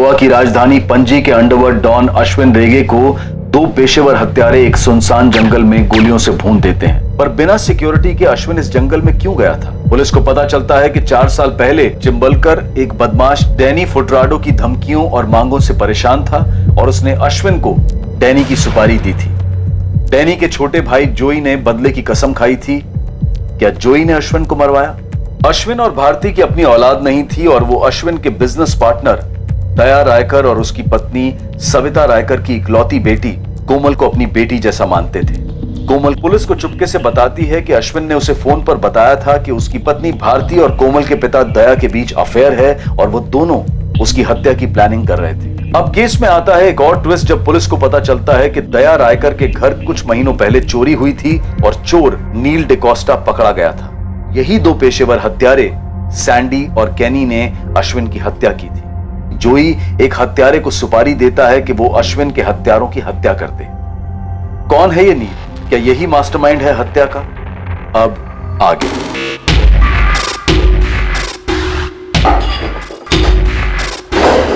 गोवा की राजधानी पणजी के अंडरवर्ल्ड डॉन अश्विन रेगे को दो पेशेवर हत्यारे एक सुनसान जंगल में गोलियों से भून देते हैं। पर बिना सिक्योरिटी के अश्विन इस जंगल में क्यों गया था? पुलिस को पता चलता है कि 4 साल पहले चिंबलकर एक बदमाश डैनी फुटराडो की धमकियों और मांगों से परेशान था और उसने अश्विन को डैनी की सुपारी दी थी। डैनी के छोटे भाई जोई ने बदले की कसम खाई थी। क्या जोई ने अश्विन को मरवाया? अश्विन और भारती की अपनी औलाद नहीं थी और वो अश्विन के बिजनेस पार्टनर दया रायकर और उसकी पत्नी सविता रायकर की इकलौती बेटी कोमल को अपनी बेटी जैसा मानते थे। कोमल पुलिस को चुपके से बताती है कि अश्विन ने उसे फोन पर बताया था कि उसकी पत्नी भारती और कोमल के पिता दया के बीच अफेयर है और वो दोनों उसकी हत्या की प्लानिंग कर रहे थे। अब केस में आता है एक और ट्विस्ट जब पुलिस को पता चलता है कि दया रायकर के घर कुछ महीनों पहले चोरी हुई थी और चोर नील डिकोस्टा पकड़ा गया था। यही दो पेशेवर हत्यारे सैंडी और केनी ने अश्विन की हत्या की थी। जोई एक हत्यारे को सुपारी देता है कि वो अश्विन के हत्यारों की हत्या कर दे। कौन है ये नील? क्या यही मास्टरमाइंड है हत्या का? अब आगे।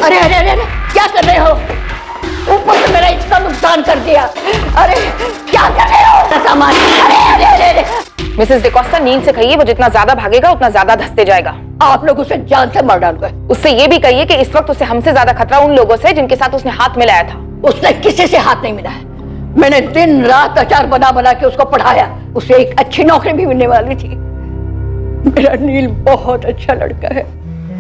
अरे अरे अरे क्या कर रहे हो? ऊपर से मेरा इतना नुकसान कर दिया। अरे क्या कर रहे हो? सामान। अरे अरे अरे अरे मिसेस डिकोस्टा, नींद से कहिए वो जितना ज्यादा भागेगा उतना ज्यादा धंसते जाएगा। आप लोग उसे जान से मार डालोगे। उससे ये भी कहिए कि इस वक्त उसे हमसे ज्यादा खतरा उन लोगों से जिनके साथ उसने हाथ मिलाया था। उसने किसी से हाथ नहीं मिलाया। मैंने दिन रात अचार बना बना के उसको पढ़ाया। उसे एक अच्छी नौकरी भी मिलने वाली थी। मेरा नील बहुत अच्छा लड़का है।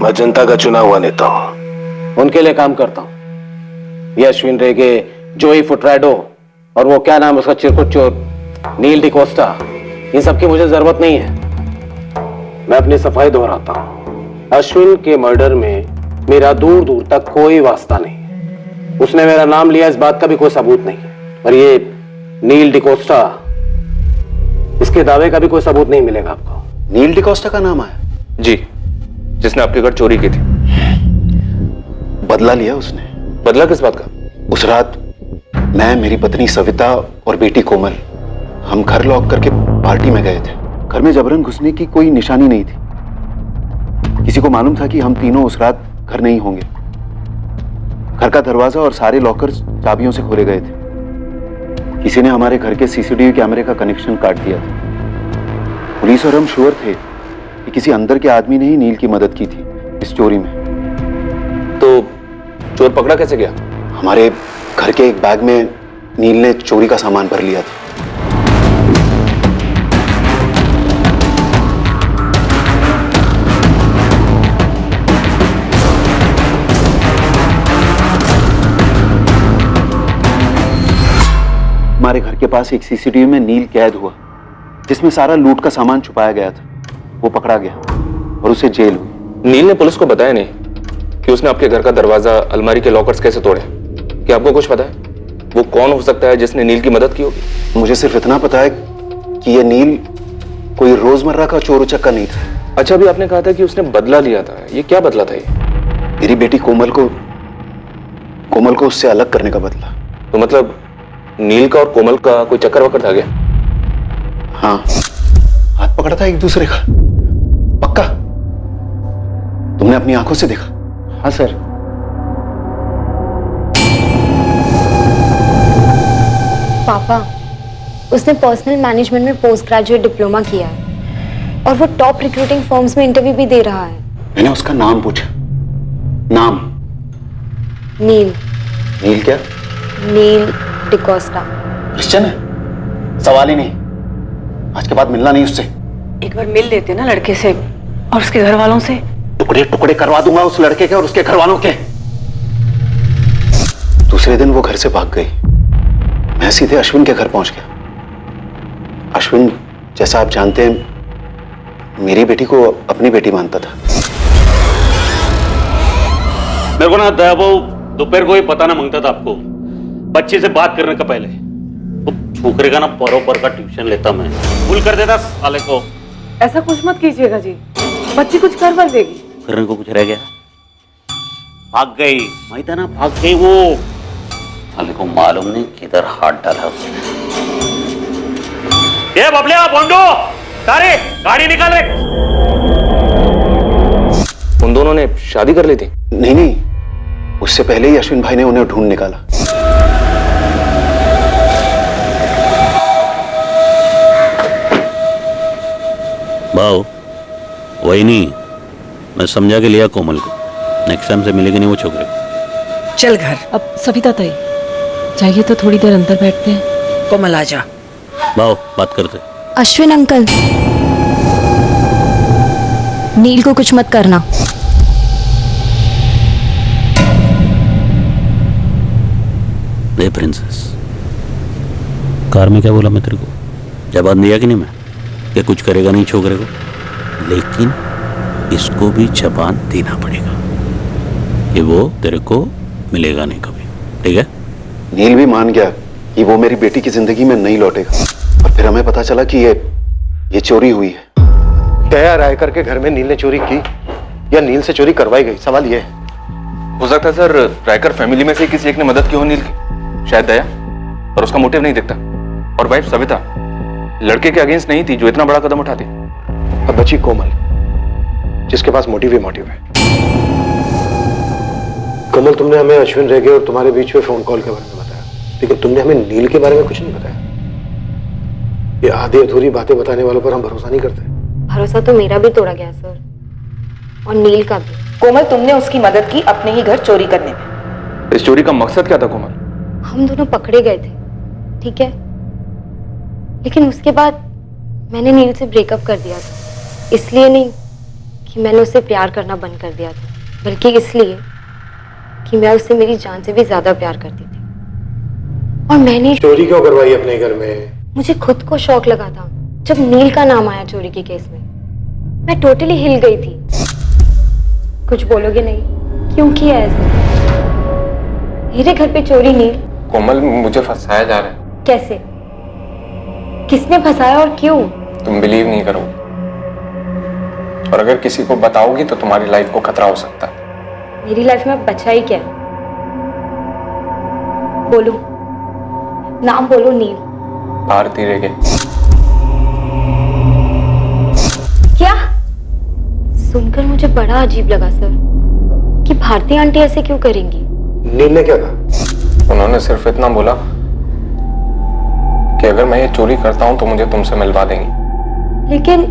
मैं जनता का चुना हुआ नेता हूँ, उनके लिए काम करता हूँ। ये अश्विन रेगे, जोई फुटराडो और वो क्या नाम उसका चिरकुट चोर नील डिकोस्टा, इन सब की मुझे जरूरत नहीं है। मैं अपनी सफाई दोहराता हूँ। अश्विन के मर्डर में मेरा दूर दूर तक कोई वास्ता नहीं। उसने मेरा नाम लिया, इस बात का भी कोई सबूत नहीं। और ये नील डिकोस्टा, इसके दावे का भी कोई सबूत नहीं मिलेगा आपको। नील डिकोस्टा का नाम आया? जी, जिसने आपके घर चोरी की थी। बदला लिया उसने। बदला किस बात का? उस रात मैं, मेरी पत्नी सविता और बेटी कोमल हम घर लॉक करके पार्टी में गए थे। घर में जबरन घुसने की कोई निशानी नहीं थी। किसी को मालूम था कि हम तीनों उस रात घर नहीं होंगे। घर का दरवाजा और सारे लॉकर्स चाबियों से खोले गए थे। किसी ने हमारे घर के सीसीटीवी कैमरे का कनेक्शन काट दिया था। पुलिस और हम श्योर थे कि किसी अंदर के आदमी ने ही नील की मदद की थी इस चोरी में। तो चोर पकड़ा कैसे गया? हमारे घर के एक बैग में नील ने चोरी का सामान भर लिया था। हमारे घर के पास एक सीसीटीवी में नील कैद हुआ जिसमें सारा लूट का सामान छुपाया गया था। वो पकड़ा गया और उसे जेल हुई। नील ने पुलिस को बताया नहीं कि उसने आपके घर का दरवाजा, अलमारी के लॉकर्स कैसे तोड़े? क्या आपको कुछ पता है वो कौन हो सकता है जिसने नील की मदद की होगी? मुझे सिर्फ इतना पता है कि ये नील कोई रोजमर्रा का चोर उचक्का नहीं था। अच्छा, अभी आपने कहा था कि उसने बदला लिया था। ये क्या बदला था? ये मेरी बेटी कोमल को उससे अलग करने का बदला। तो मतलब नील का और कोमल का कोई चक्कर वक्कर था क्या? हाँ, हाथ पकड़ा था एक दूसरे का। पक्का? तुमने अपनी आंखों से देखा? हाँ सर। पापा, उसने पर्सनल मैनेजमेंट में पोस्ट ग्रेजुएट डिप्लोमा किया है और वो टॉप रिक्रूटिंग फर्म्स में इंटरव्यू भी दे रहा है। मैंने उसका नाम पूछा। नाम? नील। नील क्या? नील डिकोस्टा। क्रिश्चियन है? सवाल ही नहीं। आज के बाद मिलना नहीं उससे। एक बार मिल लेते ना लड़के से और उसके घर वालों से। टुकड़े टुकड़े करवा दूंगा उस लड़के के और उसके घर वालों के। दूसरे दिन वो घर से भाग गई। मैं सीधे अश्विन के घर पहुंच गया। अश्विन, जैसा आप जानते हैं, मेरी बेटी को अपनी बेटी मानता था। मेरे को ना दया बहू दोपहर को ही पता ना मांगता था आपको। बच्चे से बात करने का पहले वो छोकरे का ना परों पर का ट्यूशन लेता मैं। भूल कर देता साले को। ऐसा कुछ मत कीजिएगा जी, बच्ची कुछ कर वर देगी। करने को कुछ रह गया? भाग गई, माहित है ना, भाग गई वो। साले को मालूम नहीं किधर हाथ डाला उसने। ये बबलिया बोंडो, सारे गाड़ी निकाल रहे। उन दोनों ने शादी कर ली थी? नहीं, वो उससे पहले ही अश्विन भाई ने उन्हें ढूंढ निकाला। भाव वही नहीं, मैं समझा के लिया कोमल को, नेक्स्ट टाइम से मिलेगी नहीं वो छोकरे को। चल घर। अब सविता ताई चाहिए तो थोड़ी देर अंदर बैठते हैं। कोमल आ जा। भाव बात करते। अश्विन अंकल, नील को कुछ मत करना। दे प्रिंसेस, कार में क्या बोला मैं तेरे को? जवाब दिया कि नहीं मैं कि कुछ करेगा नहीं छोकरे को, लेकिन इसको भी जबान देना पड़ेगा कि वो तेरे को मिलेगा नहीं कभी, ठीक है? नील भी मान गया कि वो मेरी बेटी की जिंदगी में नहीं लौटेगा, और फिर हमें पता चला कि ये चोरी हुई है। दया राय करके घर में नील ने चोरी की या नील से चोरी करवाई गई, सवाल ये है। हो सकता है सर रायकर फैमिली में से किसी एक ने मदद की हो नील की, शायद दया, और उसका मोटिव नहीं दिखता। और वाइफ सविता लड़के के अगेंस्ट नहीं थी जो इतना बड़ा कदम उठाती। अब बची कोमल, जिसके पास मोटिव ही मोटिव है। कोमल, तुमने हमें अश्विन रेगे और तुम्हारे बीच में फोन कॉल के बारे में बताया, लेकिन तुमने हमें नील के बारे में कुछ नहीं बताया। ये आधी अधूरी बातें बताने वालों पर हम भरोसा नहीं करते। भरोसा तो मेरा भी तोड़ा गया सर, और नील का भी। कोमल, तुमने उसकी मदद की अपने ही घर चोरी करने में। इस चोरी का मकसद क्या था कोमल? हम दोनों पकड़े गए थे, ठीक है, लेकिन उसके बाद मैंने नील से ब्रेकअप कर दिया था। इसलिए नहीं कि मैंने उससे प्यार करना बंद कर दिया था, बल्कि इसलिए कि मैं उससे मेरी जान से भी ज्यादा प्यार करती थी। और मैंने चोरी क्यों करवाई अपने घर में? मुझे खुद को शौक लगा था जब नील का नाम आया चोरी के केस में। मैं टोटली हिल गई थी। कुछ बोलोगे नहीं? क्यों किया ऐसा? मेरे घर पे चोरी नील? कोमल, मुझे फंसाया जा रहा है। कैसे? किसने फंसाया और क्यों? तुम बिलीव नहीं करोगे, और अगर किसी को बताओगी तो तुम्हारी लाइफ को खतरा हो सकता है। मेरी लाइफ में बचा ही क्या? बोलो, नाम बोलो। नील? भारती रेगे। क्या? सुनकर मुझे बड़ा अजीब लगा सर, कि भारती आंटी ऐसे क्यों करेंगी? नील ने क्या कहा? उन्होंने सिर्फ इतना बोला कि अगर मैं ये चोरी करता हूं तो मुझे तुमसे मिलवा देंगी। लेकिन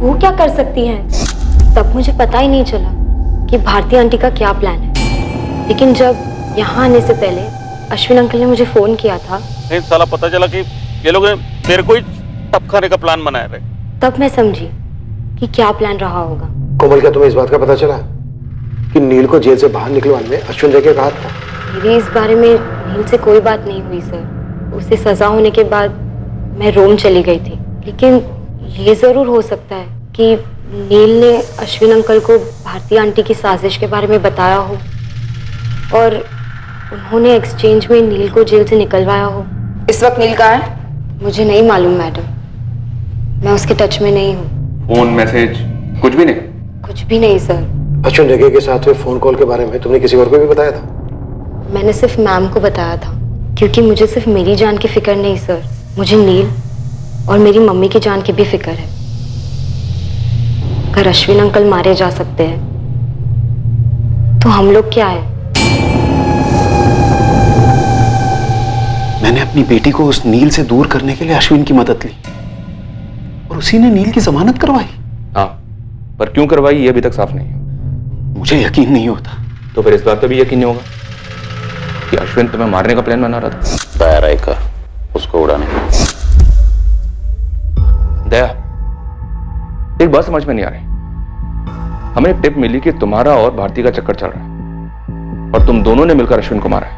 वो क्या कर सकती हैं? तब मुझे पता ही नहीं चला कि भारती आंटी का क्या प्लान है। लेकिन जब यहाँ आने से पहले अश्विन अंकल ने मुझे फोन किया था, नहीं साला पता चला कि ये लोग मेरे को ही टप खाने का प्लान बनाया रहे, तब मैं समझी कि क्या प्लान रहा होगा। कोमल, क्या तुम्हें इस बात का पता चला कि नील को जेल से बाहर निकलवाने में अश्विन रेगे का हाथ था? मेरी इस बारे में नील से कोई बात नहीं हुई सर। उसे सजा होने के बाद मैं रोम चली गई थी। लेकिन ये जरूर हो सकता है कि नील ने अश्विन अंकल को भारती आंटी की साजिश के बारे में बताया हो, और उन्होंने एक्सचेंज में नील को जेल से निकलवाया हो। इस वक्त नील कहाँ है? मुझे नहीं मालूम मैडम, मैं उसके टच में नहीं हूँ। फोन मैसेज कुछ भी नहीं? कुछ भी नहीं सर। अश्विन रेगे के साथ हुए फोन कॉल के बारे में तुमने किसी और को भी बताया था? मैंने सिर्फ मैम को बताया था, क्योंकि मुझे सिर्फ मेरी जान की फिक्र नहीं सर, मुझे नील और मेरी मम्मी की जान की भी फिक्र है। अगर अश्विन अंकल मारे जा सकते हैं तो हम लोग क्या है? मैंने अपनी बेटी को उस नील से दूर करने के लिए अश्विन की मदद ली, और उसी ने नील की जमानत करवाई। हाँ, पर क्यों करवाई ये अभी तक साफ नहीं है। मुझे यकीन नहीं होता। तो फिर इस बात पर भी यकीन नहीं होगा कि अश्विन तुम्हें मारने का प्लान बना रहा था? दया रायकर, उसको उड़ाने का। दया, एक बात समझ में नहीं आ रही। हमें एक टिप मिली कि तुम्हारा और भारती का चक्कर चल रहा है, और तुम दोनों ने मिलकर अश्विन को मारा है।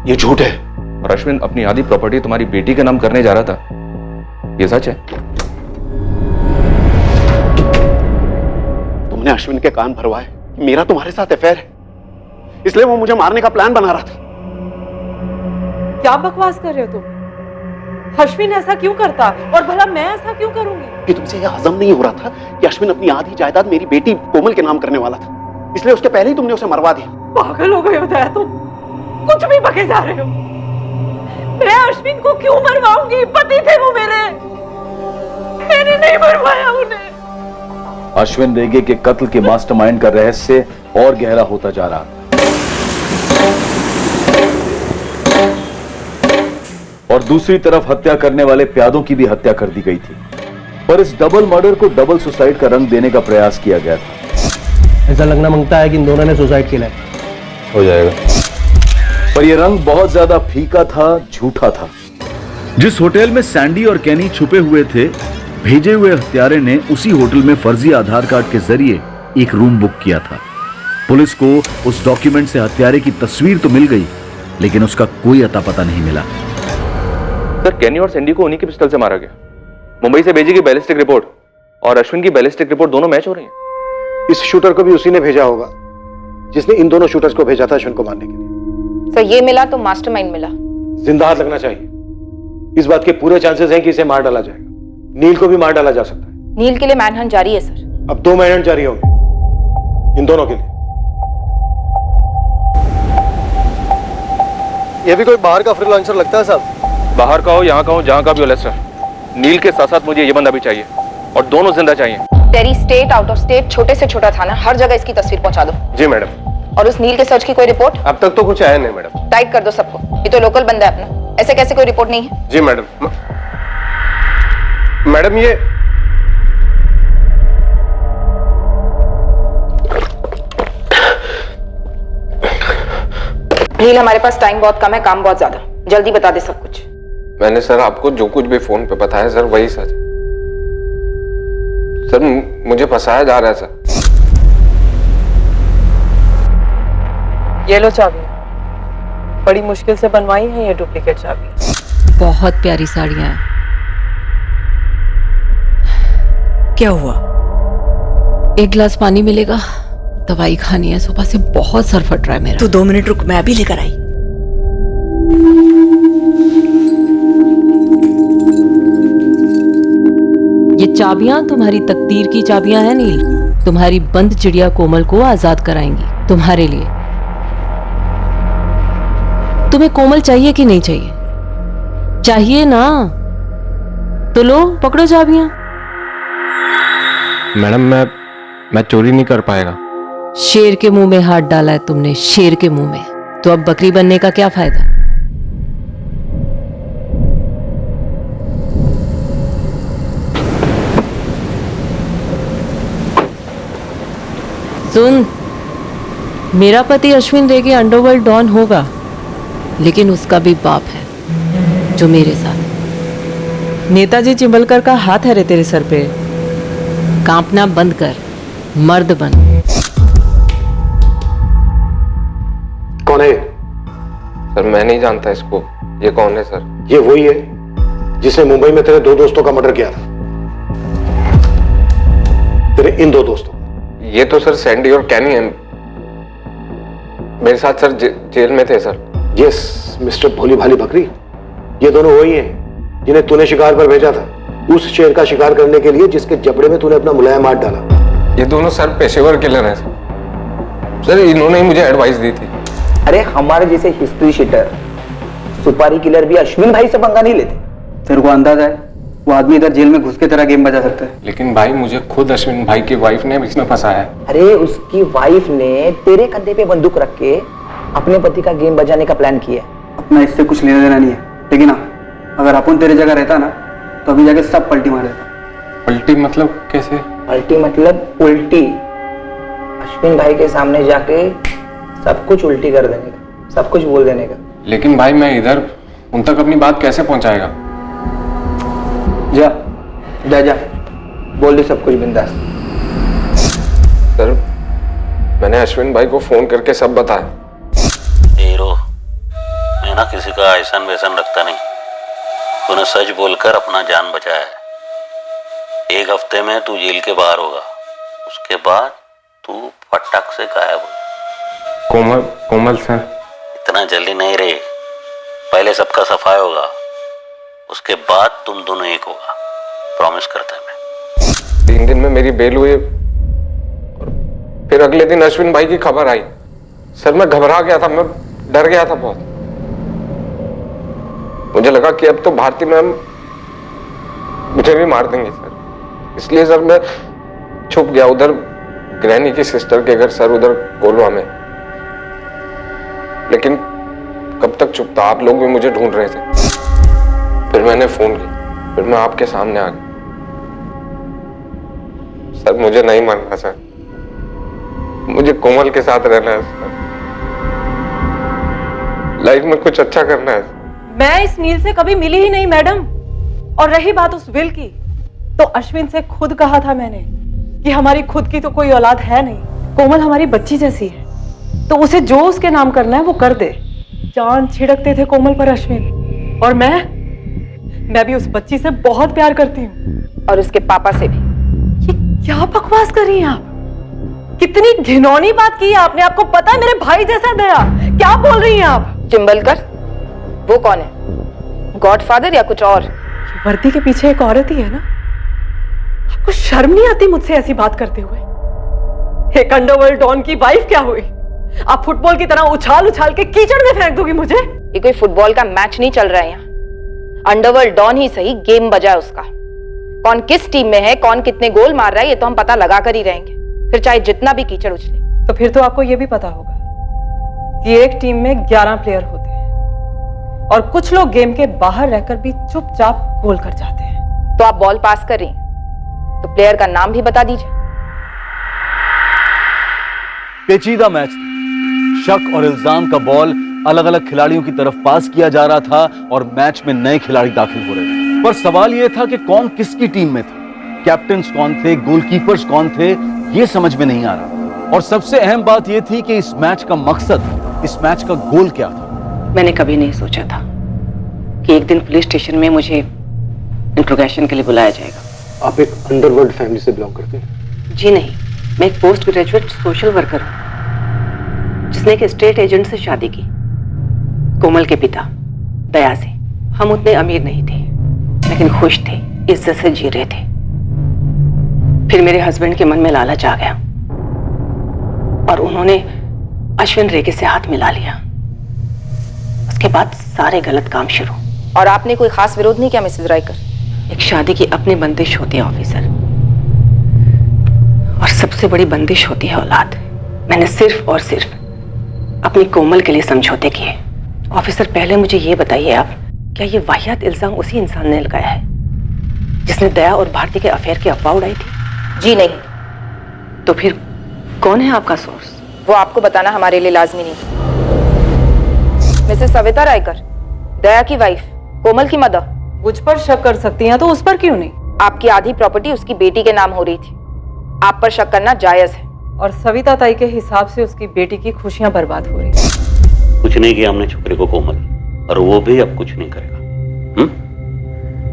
ये झूठ है। और अश्विन अपनी आधी प्रॉपर्टी तुम्हारी बेटी के नाम करने जा रहा था, ये सच है? तुमने अश्विन के कान भरवाए कि मेरा तुम्हारे साथ अफेयर है, इसलिए वो मुझे मारने का प्लान बना रहा था। क्या बकवास कर रहे हो तुम? अश्विन ऐसा क्यों करता, और भला मैं ऐसा क्यों करूंगी? कि तुमसे यह हजम नहीं हो रहा था कि अश्विन अपनी आधी जायदाद मेरी बेटी कोमल के नाम करने वाला था, इसलिए उसके पहले ही तुमने उसे मरवा दिया। पागल हो गए हो दया तुम, कुछ भी बके जा रहे हो। मैं अश्विन को क्यों मरवाऊंगी? पति थे वो मेरे, मैंने नहीं मरवाया उन्हें। अश्विन रेगे के कत्ल के मास्टरमाइंड का रहस्य और गहरा होता जा रहा था। और दूसरी तरफ हत्या करने वाले प्यादों की भी हत्या कर दी गई थी। पर इस डबल मर्डर को डबल सुसाइड का रंग देने का प्रयास किया गया था। ऐसा लगना मांगता है कि इन दोनों ने सुसाइड किया है। हो जाएगा। पर यह रंग बहुत ज्यादा फीका था, झूठा था। जिस होटल में सैंडी और कैनी छुपे हुए थे, भेजे हुए हत्यारे ने उसी होटल में फर्जी आधार कार्ड के जरिए एक रूम बुक किया था। पुलिस को उस डॉक्यूमेंट से हत्यारे की तस्वीर तो मिल गई, लेकिन उसका कोई अता पता नहीं मिला। सर, कैनी और सैंडी को उन्हीं के पिस्टल से मारा गया। मुंबई से भेजी गई बैलिस्टिक रिपोर्ट और अश्विन की बैलिस्टिक रिपोर्ट दोनों मैच हो रही हैं। इस शूटर को भी उसी ने भेजा होगा जिसने इन दोनों शूटर्स को भेजा था अश्विन को मारने के लिए। सर, ये मिला तो मास्टरमाइंड मिला। जिंदा हाथ लगना चाहिए। इस बात के पूरे चांसेस हैं कि इसे मार डाला जाएगा। नील को भी मार डाला जा सकता है। नील के लिए मैनहंट जारी है सर। अब 2 मैनहंट जारी होंगे इन दोनों के लिए। ये भी कोई बाहर का फ्रीलांसर लगता है साहब। बाहर का हो, यहाँ का हो, जहाँ का भी हो लेस्टर, नील के साथ साथ मुझे ये बंदा भी चाहिए और दोनों जिंदा चाहिए। तेरी स्टेट, आउट ऑफ स्टेट, छोटे से छोटा थाना, हर जगह इसकी तस्वीर पहुंचा दो। जी मैडम। और उस नील के सर्च की कोई रिपोर्ट? अब तक तो कुछ आया नहीं मैडम। टाइट कर दो सबको, ये तो लोकल बंदा है अपना, ऐसे कैसे कोई रिपोर्ट नहीं है? जी मैडम। मैडम ये नील, हमारे पास टाइम बहुत कम है, काम बहुत ज्यादा, जल्दी बता दे सब कुछ। मैंने सर आपको जो कुछ भी फोन पे बताया सर वही सच। सर मुझे फंसाया जा रहा है सर। ये लो चाबी, बड़ी मुश्किल से बनवाई है ये डुप्लीकेट चाबी। बहुत प्यारी साड़ियां हैं। क्या हुआ? एक गिलास पानी मिलेगा? दवाई खानी है, सुबह से बहुत सर फट रहा है मेरा। तू 2 मिनट रुक, मैं अभी लेकर आई। ये चाबियां तुम्हारी तकदीर की चाबियां हैं नील। तुम्हारी बंद चिड़िया कोमल को आजाद कराएंगी तुम्हारे लिए। तुम्हें कोमल चाहिए कि नहीं चाहिए? चाहिए ना? तो लो, पकड़ो चाबियां। मैडम मैं चोरी नहीं कर पाएगा। शेर के मुंह में हाथ डाला है तुमने, शेर के मुंह में, तो अब बकरी बनने का क्या फायदा? सुन, मेरा पति अश्विन रेगे अंडरवर्ल्ड डॉन होगा, लेकिन उसका भी बाप है जो मेरे साथ। नेताजी चिंबलकर का हाथ है रे तेरे सर पे। कांपना बंद कर, मर्द बन। कौन है? सर मैं नहीं जानता इसको। ये कौन है सर? ये वही है जिसने मुंबई में तेरे 2 दोस्तों का मर्डर किया था। तेरे इन 2 दोस्तों। ये तो सर सैंडी और कैनी है, मेरे साथ सर जेल में थे सर। यस मिस्टर भोली भाली बकरी, ये दोनों वही हैं जिन्हें तूने शिकार पर भेजा था, उस शेर का शिकार करने के लिए जिसके जबड़े में तूने अपना मुलायम हाथ डाला। ये दोनों सर पेशेवर किलर हैं सर, इन्होंने ही मुझे एडवाइस दी थी। अरे हमारे जैसे हिस्ट्री शीटर, सुपारी किलर भी अश्विन भाई से पंगा नहीं लेते। तेरे को अंदाजा है वो आदमी इधर जेल में घुस के तरह गेम बजा सकता है? लेकिन भाई मुझे खुद अश्विन भाई की वाइफ ने इसमें फंसाया है। अरे उसकी वाइफ ने तेरे कंधे पे बंदूक रख के अपने पति का गेम बजाने का प्लान किया। अपना इससे कुछ लेना देना नहीं है, लेकिन हाँ, अगर अपन तेरे जगह रहता ना तो अभी जाके सब पलटी मार देता। पलटी मतलब कैसे? पलटी मतलब उल्टी। अश्विन भाई के सामने जाके सब कुछ उल्टी कर देने का, सब कुछ बोल देने का। लेकिन भाई मैं इधर उन तक अपनी बात कैसे पहुंचाएगा? जा जा जा, बोल दे सब कुछ बिंदास। सर मैंने अश्विन भाई को फोन करके सब बताया। हीरो, मैं ना किसी का ऐसा वैसन रखता नहीं। तूने सच बोलकर अपना जान बचाया है। 1 हफ्ते में तू जेल के बाहर होगा, उसके बाद तू फटाक से गायब हो। कोमल सर? इतना जल्दी नहीं रे, पहले सबका सफाई होगा, उसके बाद तुम दोनों एक होगा, प्रॉमिस करता है मैं। 3 दिन में मेरी बेल हुई और फिर अगले दिन अश्विन भाई की खबर आई। सर मैं घबरा गया था, मैं डर गया था बहुत। मुझे लगा कि अब तो भारती मैम मुझे भी मार देंगे सर, इसलिए सर मैं छुप गया उधर ग्रैनी की सिस्टर के घर सर, उधर कोलवा में। लेकिन कब तक छुपता, आप लोग भी मुझे ढूंढ रहे थे। फिर मैंने फोन किया, फिर मैं आपके सामने आ गया। सर मुझे नहीं मानना सर, मुझे कोमल के साथ रहना है सर, लाइफ में कुछ अच्छा करना है। मैं इस नील से कभी मिली ही नहीं मैडम। और रही बात उस विल की, तो अश्विन से खुद कहा था मैंने कि हमारी खुद की तो कोई औलाद है नहीं, कोमल हमारी बच्ची जैसी है, तो उसे जो उसके नाम करना है वो कर दे। जान छिड़कते थे कोमल पर अश्विन, और मैं भी उस बच्ची से बहुत प्यार करती हूँ, और उसके पापा से भी। ये क्या बकवास कर रही हैं आप? कितनी घिनौनी बात की है आपने। आपको पता है मेरे भाई जैसा दया, क्या बोल रही हैं आप? चिंबलकर वो कौन है, गॉडफादर या कुछ और? वर्दी के पीछे एक औरत ही है ना। आपको शर्म नहीं आती मुझसे ऐसी बात करते हुए? एक अंडरवर्ल्ड डॉन की वाइफ क्या हुई? आप फुटबॉल की तरह उछाल उछाल के कीचड़ में फेंक दोगी मुझे? ये कोई फुटबॉल का मैच नहीं चल रहा है यहाँ। अंडरवर्ल्ड डॉन ही सही, गेम बजा है उसका। कौन किस टीम में है, कौन कितने गोल मार रहा है, ये तो हम पता लगा कर ही रहेंगे, फिर चाहे जितना भी कीचड़ उछले। तो फिर तो आपको यह भी पता होगा कि एक टीम में 11 प्लेयर होते हैं, और कुछ लोग गेम के बाहर रहकर भी चुपचाप गोल कर जाते हैं। तो आप बॉल पास कर रही, तो प्लेयर का नाम भी बता दीजिए। पेचीदा मैच था। शक और इल्जाम का बॉल अलग अलग खिलाड़ियों की तरफ पास किया जा रहा था और मैच में नए खिलाड़ी दाखिल हो रहे थे। पर सवाल यह था कि कौन किसकी टीम में था, कैप्टन्स कौन थे, गोलकीपर्स कौन थे, यह समझ में नहीं आ रहा। और सबसे अहम बात यह थी कि इस मैच का मकसद, इस मैच का गोल क्या था। मैंने कभी नहीं सोचा था कि एक दिन पुलिस स्टेशन में मुझे इंट्रोगेशन के लिए बुलाया जाएगा। आप एक अंडरवर्ल्ड फैमिली से बिलोंग करते हैं? जी नहीं, मैं एक पोस्ट ग्रेजुएट सोशल वर्कर हूँ जिसने एक स्टेट एजेंट से शादी की, कोमल के पिता दया से। हम उतने अमीर नहीं थे, लेकिन खुश थे, इज्जत से जी रहे थे। फिर मेरे हस्बैंड के मन में लालच आ गया और उन्होंने अश्विन रेगे से हाथ मिला लिया। उसके बाद सारे गलत काम शुरू। और आपने कोई खास विरोध नहीं किया मिसेस रायकर? एक शादी की अपनी बंदिश होती है ऑफिसर, और सबसे बड़ी बंदिश होती है औलाद। मैंने सिर्फ और सिर्फ अपनी कोमल के लिए समझौते किए। ऑफिसर पहले मुझे ये बताइए आप, क्या ये वाहियात इल्जाम उसी इंसान ने लगाया है जिसने दया और भारती के अफेयर की अफवाह उड़ाई थी? जी नहीं। तो फिर कौन है आपका सोर्स? वो आपको बताना हमारे लिए लाजमी नहीं। मिसेस सविता रायकर, दया की वाइफ, कोमल की मदर। मुझ पर शक कर सकती हैं तो उस पर क्यों नहीं? आपकी आधी प्रॉपर्टी उसकी बेटी के नाम हो रही थी, आप पर शक करना जायज है। और सविता ताई के हिसाब से उसकी बेटी की खुशियां बर्बाद हो रही। कुछ नहीं किया हमने छोकरे को कोमल, और वो भी अब कुछ नहीं करेगा।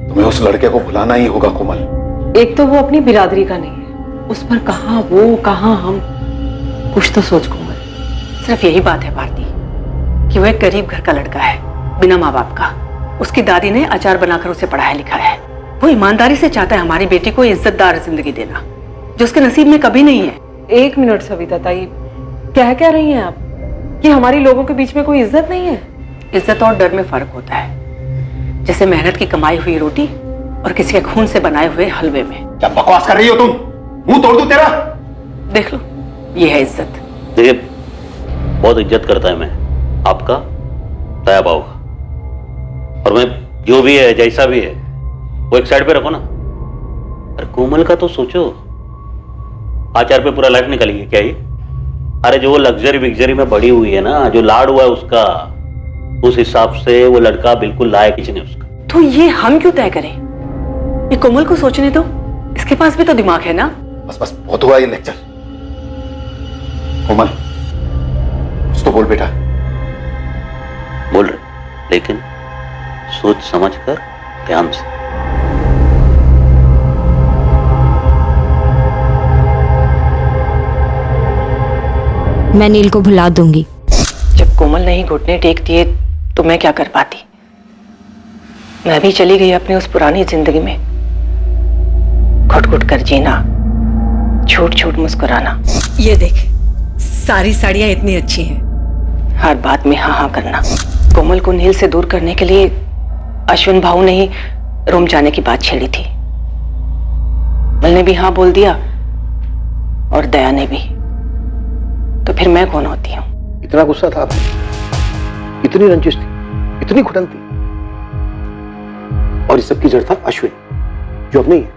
तुम्हें उस लड़के को भुलाना ही होगा कोमल। एक तो वो अपनी बिरादरी का नहीं है, उस पर कहां वो कहां हम। कुछ तो सोच कोमल। सिर्फ यही बात है भारती कि वो एक गरीब घर का लड़का है, बिना माँ बाप का। उसकी दादी ने अचार बनाकर उसे पढ़ाया लिखाया है। वो ईमानदारी से चाहता है हमारी बेटी को इज्जतदार जिंदगी देना, जो उसके नसीब में कभी नहीं है। एक मिनट सविता ताई, क्या रही हैं आप कि हमारी लोगों के बीच में कोई इज्जत नहीं है? इज्जत और डर में फर्क होता है, जैसे मेहनत की कमाई हुई रोटी और किसी के खून से बनाए हुए हलवे में। क्या बकवास कर रही हो तुम? मुंह तोड़ दूं तेरा? देख लो, ये है इज्जत। देखिए, बहुत इज्जत करता है मैं आपका, दया भाव का, और मैं जो भी है जैसा भी है वो एक साइड पे रखो ना। अरे कोमल का तो सोचो, आचार पे पूरा लाइफ निकलेगी क्या ये? अरे जो वो लग्जरी विग्जरी में बड़ी हुई है ना, जो लाड हुआ है उसका, उस हिसाब से वो लड़का बिल्कुल लायक ही नहीं उसका। तो ये हम क्यों तय करें? ये कोमल को सोचने दो, इसके पास भी तो दिमाग है ना। बस बस, बहुत हुआ ये लेक्चर। कोमल, कुछ तो बोल बेटा। बोल रहे, लेकिन सोच समझ कर, ध्यान से। मैं नील को भुला दूंगी। जब कोमल ने ही घुटने टेक दिए तो मैं क्या कर पाती? मैं भी चली गई अपनी उस पुरानी जिंदगी में, घुट घुट कर जीना, झूठ झूठ मुस्कुराना। ये देख, सारी साड़ियां इतनी अच्छी हैं। हर बात में हाँ हाँ करना। कोमल को नील से दूर करने के लिए अश्विन भाऊ ने ही रोम जाने की बात छेड़ी थी। कोमल ने भी हाँ बोल दिया और दया ने भी। तो फिर मैं कौन होती हूँ? इतना गुस्सा था आपने, इतनी रंजिश थी, इतनी घुटन थी। और इस सब की जड़ था अश्विन, जो अब नहीं है।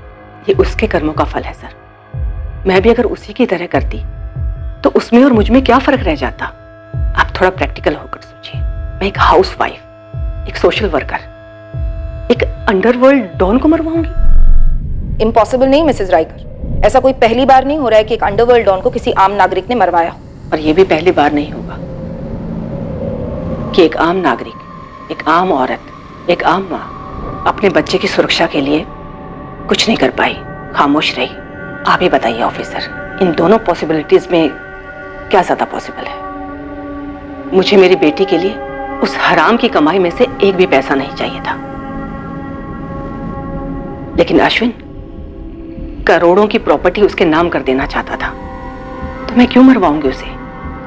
ये उसके कर्मों का फल है सर। मैं भी अगर उसी की तरह करती तो उसमें और मुझ में क्या फर्क रह जाता? आप थोड़ा प्रैक्टिकल होकर सोचिए। मैं एक हाउसवाइफ, एक सोशल वर्कर, एक अंडरवर्ल्ड डॉन को मरवाऊंगी? इम्पॉसिबल नहीं मिसेस राइकर, ऐसा कोई पहली बार नहीं हो रहा है कि एक अंडरवर्ल्ड डॉन को किसी आम नागरिक ने मरवाया। और ये भी पहली बार नहीं होगा कि एक आम नागरिक, एक आम औरत, एक आम माँ अपने बच्चे की सुरक्षा के लिए कुछ नहीं कर पाई, खामोश रही। आप ही बताइए ऑफिसर, इन दोनों पॉसिबिलिटीज में क्या ज्यादा पॉसिबल है? मुझे मेरी बेटी के लिए उस हराम की कमाई में से एक भी पैसा नहीं चाहिए था, लेकिन अश्विन करोड़ों की प्रॉपर्टी उसके नाम कर देना चाहता था, तो मैं क्यों मरवाऊंगी उसे?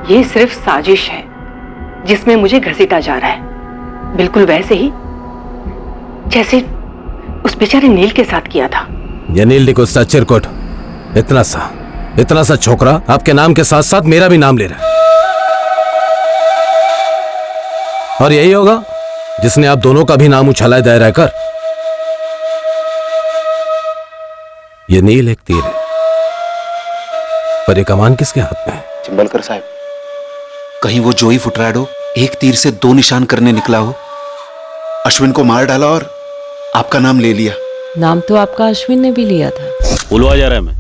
ये सिर्फ साजिश है जिसमें मुझे घसीटा जा रहा है, बिल्कुल वैसे ही जैसे उस बेचारे नील के साथ किया था। ये नील डिकोस्टा चिरकुट इतना सा छोकरा आपके नाम के साथ साथ मेरा भी नाम ले रहा है, और यही होगा जिसने आप दोनों का भी नाम उछाला है दायरा कर। ये नील एक तीर है, पर ये कमान किसके हाथ में है? चिंबलकर साहब, कहीं वो जोई फुटराडो एक तीर से 2 निशान करने निकला हो, अश्विन को मार डाला और आपका नाम ले लिया। नाम तो आपका अश्विन ने भी लिया था। बुलवा जा रहा है मैं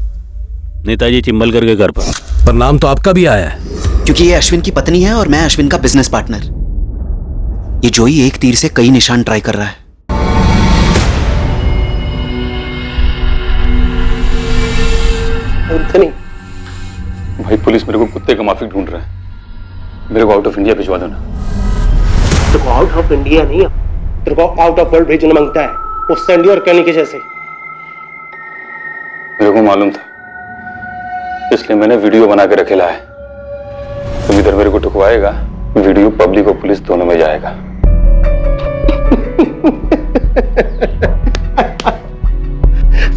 नेताजी चिंबलकर के घर पर नाम तो आपका भी आया है। क्योंकि ये अश्विन की पत्नी है और मैं अश्विन का बिजनेस पार्टनर। ये जोई एक तीर से कई निशान ट्राई कर रहा है। एंथनी, भाई पुलिस मेरे को कुत्ते का माफिक ढूंढ रहा है, मेरे को आउट ऑफ इंडिया भिजवा दो ना। तेरे को आउट ऑफ इंडिया नहीं, तेरे को आउट ऑफ वर्ल्ड भेजना मांगता है, वो सैंडी और कैनी के जैसे। मेरे को मालूम था, इसलिए मैंने वीडियो बना के रखेला है। तुम इधर मेरे को टुकवाएगा, वीडियो पब्लिक और पुलिस दोनों में जाएगा।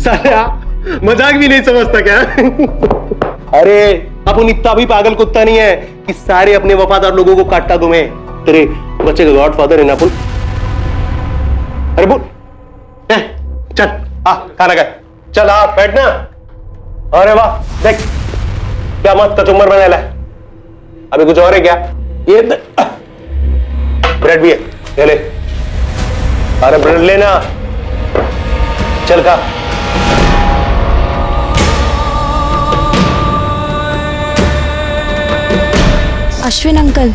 साला मजाक भी नहीं समझता क्या? अरे अपन इतना भी पागल कुत्ता नहीं है कि सारे अपने वफादार लोगों को काटता दूं मैं। तेरे बच्चे का गॉडफादर है ना अपन। अरे बोल, चल खाना खा, चल बैठना। अरे वाह, देख क्या मस्त कचुम्बर बनाया है। अभी कुछ और है क्या? ये ब्रेड भी है, ये ले। अरे ब्रेड लेना, चल खा। अश्विन अंकल,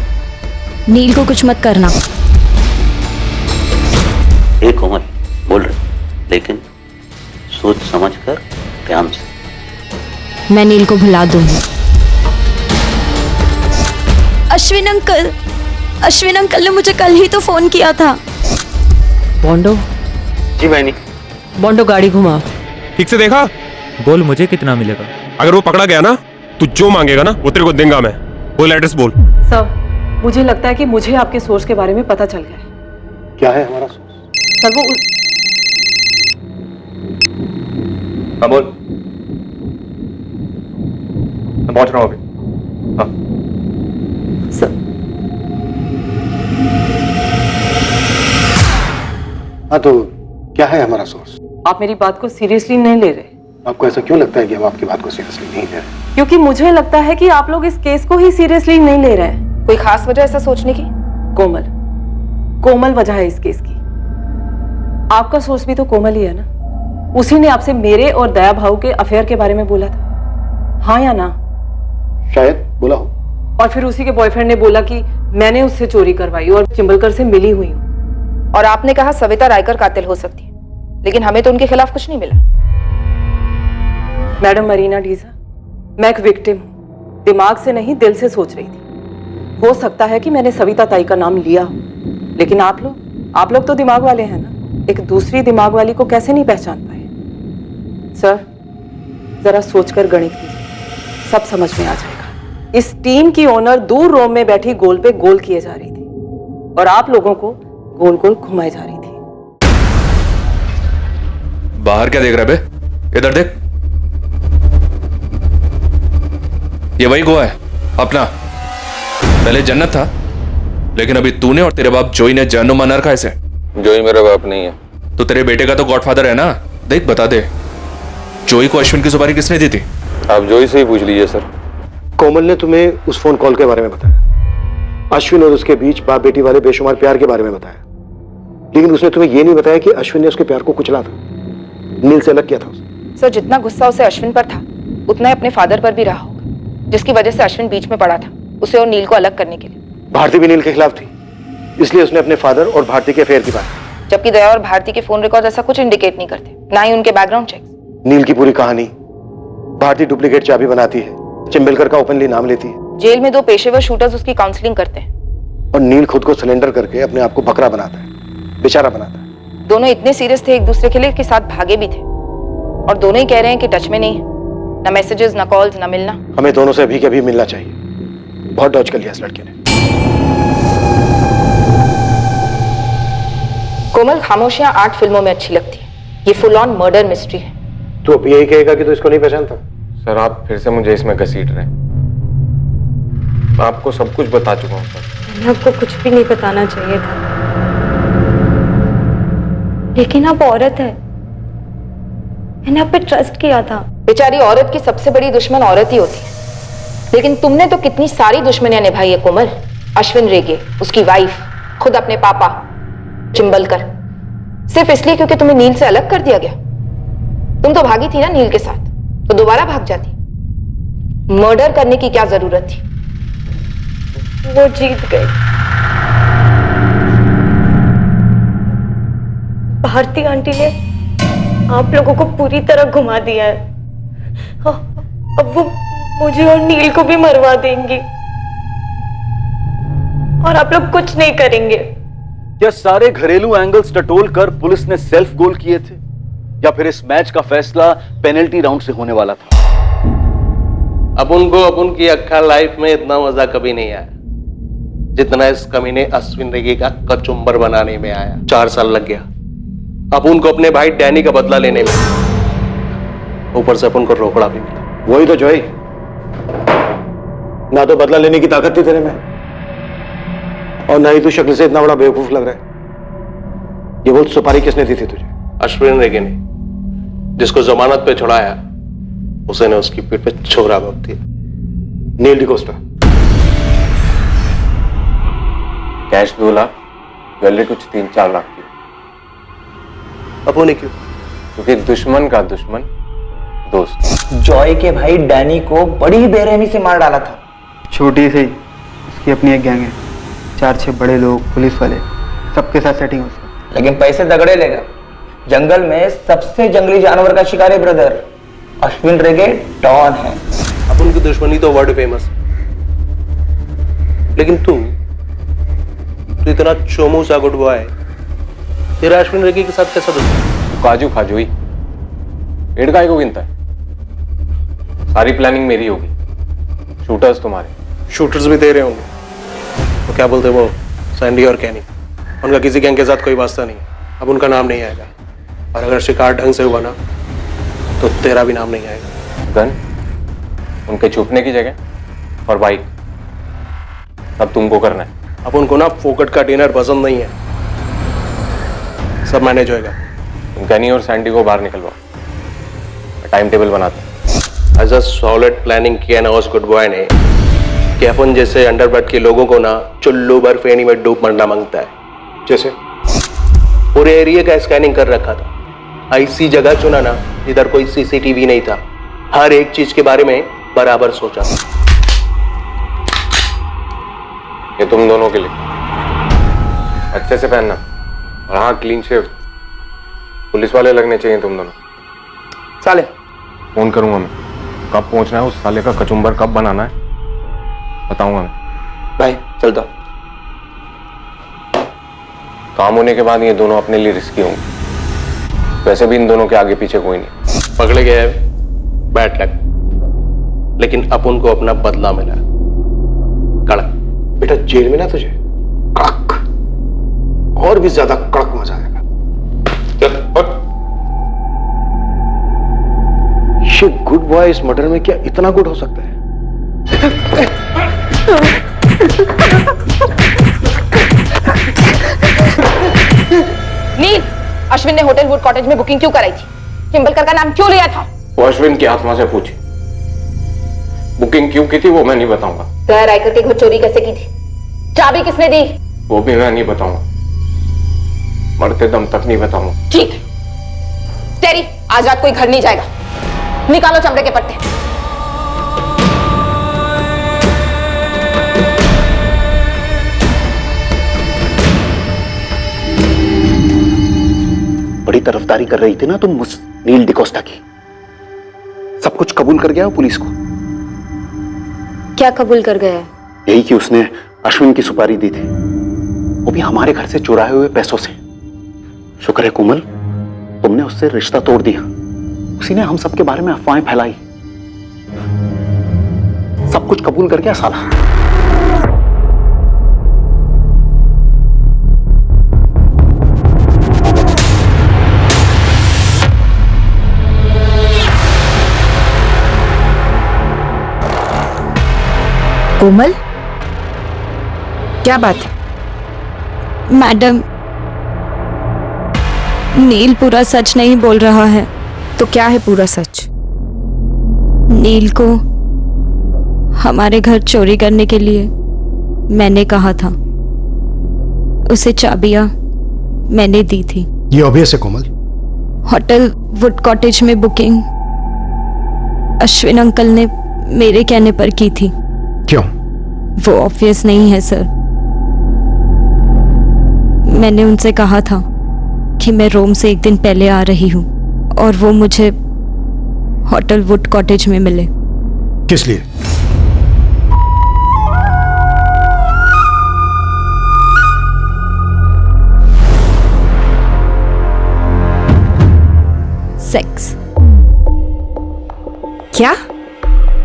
नील को कुछ मत करना। एक कोमल बोल रहे, लेकिन सोच समझ कर ध्यान से। मैं नील को भुला दूंगी। अश्विन अंकल ने मुझे कल ही तो फोन किया था। बॉन्डो। जी बहनी। बॉन्डो गाड़ी घुमा। ठीक से देखा? बोल मुझे कितना मिलेगा? अगर वो पकड़ा गया ना, तू जो मांगेगा ना वो तेरे को देंगा मैं। बोल एड्रेस बोल। सर, मुझे लगता है कि मुझे आपके सोर्स के बारे में पता चल गया है। क्या है हमारा सोर्स? सर वो हाँ बोल, मैं पहुंच रहा हूँ अभी। हाँ सर। हाँ तो क्या है हमारा सोर्स? आप मेरी बात को सीरियसली नहीं ले रहे। आपको ऐसा क्यों लगता है कि हम आपकी बात को सीरियसली नहीं ले रहे? क्योंकि मुझे लगता है कि आप लोग इस केस को ही सीरियसली नहीं ले रहे हैं। कोई खास वजह ऐसा सोचने की? कोमल वजह है इस केस की। आपका सोर्स भी तो कोमल ही है ना। उसी ने आपसे मेरे और दया भाऊ के अफेयर के बारे में बोला था, हाँ या ना? शायद बोला हो। और फिर उसी के बॉयफ्रेंड ने बोला कि मैंने उससे चोरी करवाई और चिंबलकर से मिली हुई हूँ। और आपने कहा सविता रायकर कातिल हो सकती है, लेकिन हमें तो उनके खिलाफ कुछ नहीं मिला। मैडम मरीना डीजा, मैं एक विक्टिम हूँ, दिमाग से नहीं दिल से सोच रही थी। हो सकता है कि मैंने सविता ताई का नाम लिया हो, लेकिन आप लोग तो दिमाग वाले हैं ना। एक दूसरी दिमाग वाली को कैसे नहीं पहचान पाए? सर जरा सोचकर गणित कीजिए, सब समझ में आ जाएगा। इस टीम की ओनर दूर रोम में बैठी गोल पे गोल किए जा रही थी और आप लोगों को गोल गोल घुमाई जा रही थी। बाहर क्या देख रहा है बे? इधर देख, ये वही गोवा है अपना। पहले जन्नत था, लेकिन अभी तूने और तेरे बाप जोई ने जहन्नुम बना रखा है इसे। जोई मेरा बाप नहीं है, तो तेरे बेटे का तो गॉडफादर है ना, देख बता दे, जोई को अश्विन की सुपारी किसने दी थी? आप जोई से ही पूछ लीजिए सर। कोमल ने तुम्हें उस फोन कॉल के बारे में बताया, अश्विन और उसके बीच बाप बेटी वाले बेशुमार प्यार के बारे में बताया, लेकिन उसने तुम्हें यह नहीं बताया कि अश्विन ने उसके प्यार को कुचला था, नील से अलग किया था उसे। सर, जितना गुस्सा उसे अश्विन पर था उतना ही अपने फादर पर भी रहा होगा, जिसकी वजह से अश्विन बीच में पड़ा था उसे और नील को अलग करने के लिए। भारती भी नील के खिलाफ थी, इसलिए उसने अपने फादर और भारती के अफेयर की बात की। जबकि दया और भारती के फोन रिकॉर्ड ऐसा कुछ इंडिकेट नहीं करते, ना ही उनके बैकग्राउंड चेक। नील की पूरी कहानी, भारती डुप्लीकेट चाबी बनाती है, चिंबलकर का ओपनली नाम लेती है, जेल में 2 पेशेवर शूटर्स उसकी काउंसलिंग करते हैं, और नील खुद को सिलेंडर करके अपने आप को बकरा बनाता है, बेचारा बनाता है। दोनों इतने सीरियस थे एक दूसरे के लिए कि साथ भागे भी थे, और दोनों ही कह रहे हैं कि टच में नहीं है, ना मैसेजेस, ना कॉल्स, ना मिलना। हमें दोनों से अभी के अभी मिलना चाहिए, बहुत डॉज कर लिया इस लड़के ने। कोमल, खामोशियां 8 फिल्मों में अच्छी लगती है, ये फुल ऑन मर्डर मिस्ट्री है। तू अब यही कहेगा कि तू इसको नहीं पहचानता? सर, आप फिर से मुझे इसमें घसीट रहे हैं। मैं आपको सब कुछ बता चुका हूँ सर। मैंने आपको कुछ भी नहीं बताना चाहिए था, लेकिन आप औरत है, मैंने आप पे ट्रस्ट किया था। बेचारी औरत की सबसे बड़ी दुश्मन औरत ही होती है, लेकिन तुमने तो कितनी सारी दुश्मनियां निभाई है कोमल। अश्विन रेगे, उसकी वाइफ, खुद अपने पापा चिंबलकर, सिर्फ इसलिए क्योंकि तुम्हें नील से अलग कर दिया गया। तुम तो भागी थी ना नील के साथ, तो दोबारा भाग जाती। मर्डर करने की क्या जरूरत थी? वो जीत गई। भारती आंटी ने आप लोगों को पूरी तरह घुमा दिया है, अब वो मुझे और नील को भी मरवा देंगी, और आप लोग कुछ नहीं करेंगे। क्या सारे घरेलू एंगल्स टटोल कर पुलिस ने सेल्फ गोल किए थे, या फिर इस मैच का फैसला पेनल्टी राउंड से होने वाला था? अपन को अपन की अक्खा लाइफ में इतना मजा कभी नहीं आया जितना इस कमीने अश्विन रेगे का कचुम्बर बनाने में आया। 4 साल लग गया अपन को अपने भाई डैनी का बदला लेने में, ऊपर से अपन को रोकड़ा भी मिला। वही तो जॉय, ना तो बदला लेने की ताकत थी तेरे में, और ना ही तू शक्ल से इतना बड़ा बेवकूफ लग रहा है। ये बोल, सुपारी किसने दी थी तुझे? अश्विन रेगे ने, जिसको जमानत पे छुड़ाया उसे ने उसकी पीठ पे छोरा घोंप दिया। नील डिकोस्टा। कैश 2 लाख, ज्वेलरी कुछ 3-4 लाख की। अपू ने क्यों? क्योंकि दुश्मन का दुश्मन दोस्त। जॉय के भाई डैनी को बड़ी बेरहमी से मार डाला था। छोटी सी उसकी अपनी एक गैंग है, 4-6 बड़े लोग, पुलिस वाले, सबके साथ सेटिंग उसका। लेकिन पैसे तगड़े लेगा। जंगल में सबसे जंगली जानवर का शिकार है ब्रदर, अश्विन रेगे डॉन है। अपन की दुश्मनी तो वर्ल्ड फेमस है, लेकिन तू इतना चोमू सा गुड बॉय, तेरा अश्विन रेगे के साथ कैसा दुश्मन? काजू खाजोई, पेड़ काय को गिनता है? सारी प्लानिंग मेरी होगी, शूटर्स तुम्हारे। शूटर्स भी दे रहे होंगे, तो क्या बोलते वो सैंडी और कैनी, उनका किसी गैंग के साथ कोई वास्ता नहीं, अब उनका नाम नहीं आएगा। और अगर शिकार ढंग से हुआ ना तो तेरा भी नाम नहीं आएगा। गन, उनके छुपने की जगह और बाइक, अब तुमको करना है। अब उनको ना फोकट का डिनर पसंद नहीं है, सब मैनेज होएगा। गनी और सैंडी को बाहर निकलवाओ, टाइम टेबल बनाते हैं। एज अ सॉलिड प्लानिंग किया ना उस गुड बॉय ने कि अपन जैसे अंडरवर्ल्ड के लोगों को ना चुल्लू भर फेनी में डूब मरना मांगता है। जैसे पूरे एरिया का स्कैनिंग कर रखा था, ऐसी जगह चुना ना जिधर कोई सीसीटीवी नहीं था, हर एक चीज के बारे में बराबर सोचा। ये तुम दोनों के लिए, अच्छे से पहनना, और हाँ, क्लीन शेव। पुलिस वाले लगने चाहिए तुम दोनों। साले फोन करूंगा मैं, कब पहुंचना है, उस साले का कचुम्बर कब बनाना है बताऊंगा मैं। भाई चलता। काम होने के बाद ये दोनों अपने लिए रिस्की होंगे, वैसे भी इन दोनों के आगे पीछे कोई नहीं। पकड़े गए बैड लक, लेकिन अपन को अपना बदला मिला। कड़क बेटा, जेल में ना तुझे कड़क, और भी ज्यादा कड़क मजा आएगा। ये गुड बॉय इस मर्डर में क्या इतना गुड हो सकता है? नील, अश्विन तुमने होटल वुड कॉटेज में बुकिंग क्यों कराई थी? चिंबलकर का नाम क्यों लिया था? वो अश्विन की आत्मा से पूछे। बुकिंग क्यों की थी वो मैं नहीं बताऊंगा। दया रायकर के घर चोरी कैसे की थी? चाबी किसने दी? वो भी मैं नहीं बताऊंगा, मरते दम तक नहीं बताऊंगा। ठीक है तेरी, आज रात कोई घर नहीं जाएगा। निकालो चमड़े के पट्टे। बड़ी तरफदारी कर रही थी ना तुम उस नील डिकोस्टा की। सब कुछ कबूल कर गया हो पुलिस को? क्या कबूल कर गया? यही कि उसने अश्विन की सुपारी दी थी, वो भी हमारे घर से चुराए हुए पैसों से। शुक्र है कोमल, तुमने उससे रिश्ता तोड़ दिया। उसी ने हम सबके बारे में अफवाहें फैलाई। सब कुछ कबूल कर गया साला। कोमल, क्या बात है? मैडम, नील पूरा सच नहीं बोल रहा है। तो क्या है पूरा सच? नील को हमारे घर चोरी करने के लिए मैंने कहा था। उसे चाबियां मैंने दी थी। ये ऑब्वियस है कोमल। होटल वुड कॉटेज में बुकिंग अश्विन अंकल ने मेरे कहने पर की थी। क्यों? वो ऑब्वियस नहीं है सर। मैंने उनसे कहा था कि मैं रोम से एक दिन पहले आ रही हूँ और वो मुझे होटल वुड कॉटेज में मिले। किस लिए? सेक्स। क्या?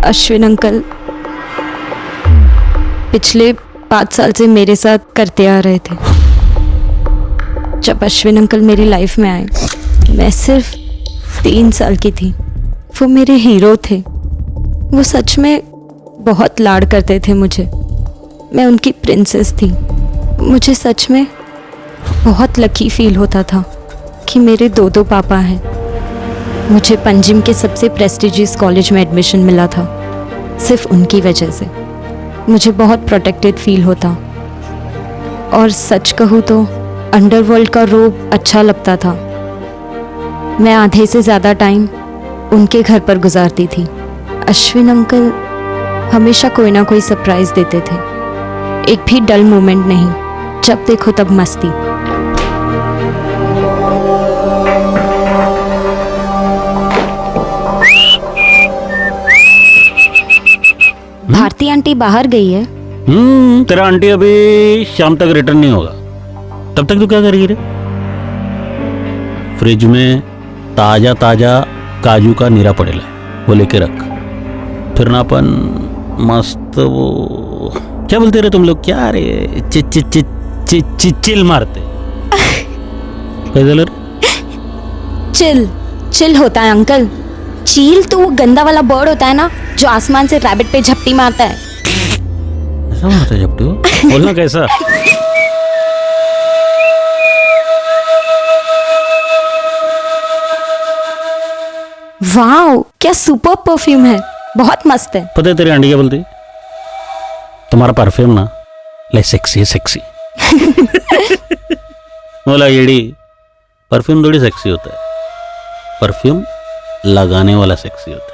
अश्विन अंकल पिछले 5 साल से मेरे साथ करते आ रहे थे। जब अश्विन अंकल मेरी लाइफ में आए, मैं सिर्फ 3 साल की थी। वो मेरे हीरो थे। वो सच में बहुत लाड करते थे मुझे। मैं उनकी प्रिंसेस थी। मुझे सच में बहुत लकी फील होता था कि मेरे 2 पापा हैं। मुझे पंजिम के सबसे प्रेस्टिजियस कॉलेज में एडमिशन मिला था सिर्फ उनकी वजह से। मुझे बहुत प्रोटेक्टेड फील होता। और सच कहूँ तो अंडरवर्ल्ड का रोब अच्छा लगता था। मैं आधे से ज़्यादा टाइम उनके घर पर गुजारती थी। अश्विन अंकल हमेशा कोई ना कोई सरप्राइज देते थे। एक भी डल मोमेंट नहीं, जब देखो तब मस्ती। भारती आंटी बाहर गई है। तेरा आंटी अभी शाम तक रिटर्न नहीं होगा। तब तक तू क्या करेगी रे? फ्रिज में ताजा ताजा काजू का नीरा पड़ेला है, वो लेके रख। फिर ना अपन मस्त वो क्या बोलते रहे तुम लोग, क्या रे, चिल मारते। कैसे रे? चिल चिल होता है अंकल। चील तो वो गंदा वाला बर्ड होता है ना, जो आसमान से रैबिट पे झपटी मारता है। ऐसा मारता है झपटी? बोलना कैसा? वाओ, क्या सुपर परफ्यूम है, बहुत मस्त है। पता है तेरी आंटी क्या बोलती? तुम्हारा परफ्यूम ना ले सेक्सी है, सेक्सी। बोला येड़ी, परफ्यूम थोड़ी सेक्सी होता है, परफ्यूम लगाने वाला सेक्सी होता है।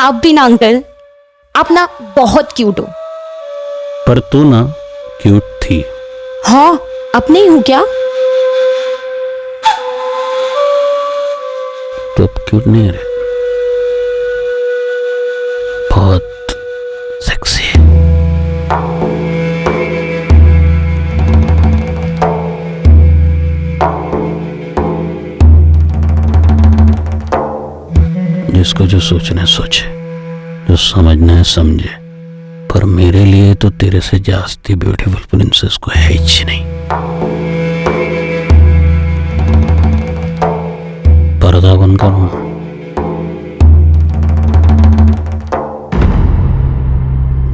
आप भी ना अंकल, आप ना बहुत क्यूट हो। पर तू ना क्यूट थी। हाँ, अब नहीं हूँ क्या? तो अब क्यूट नहीं रहे, बहुत सेक्सी है। जिसको जो सोचना है सोचे, जो समझना है समझे, पर मेरे लिए तो तेरे से जास्ती ब्यूटीफुल प्रिंसेस को है ही नहीं। पर्दा बंद करो।